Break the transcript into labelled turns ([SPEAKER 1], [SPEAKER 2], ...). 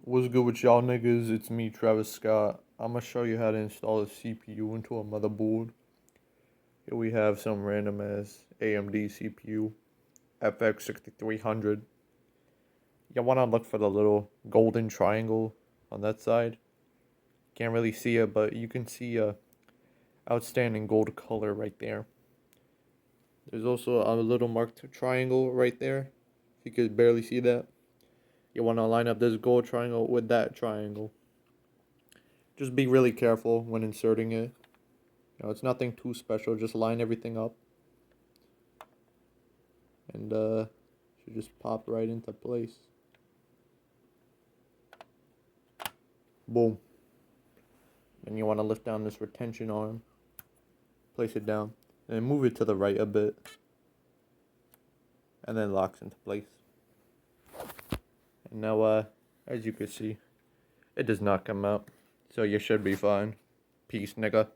[SPEAKER 1] What's good with y'all niggas? It's me, Travis Scott. I'm gonna show you how to install a CPU into a motherboard. Here we have some random ass AMD CPU, FX 6300. You wanna look for the little golden triangle on that side. Can't really see it, but you can see a outstanding gold color right there. There's also a little marked triangle right there. If you could barely see that. You wanna line up this gold triangle with that triangle. Just be really careful when inserting it. It's nothing too special. Just line everything up. And should just pop right into place. Boom. Then you want to lift down this retention arm. Place it down. And move it to the right a bit. And then locks into place. And now, as you can see, it does not come out. So you should be fine. Peace, nigga.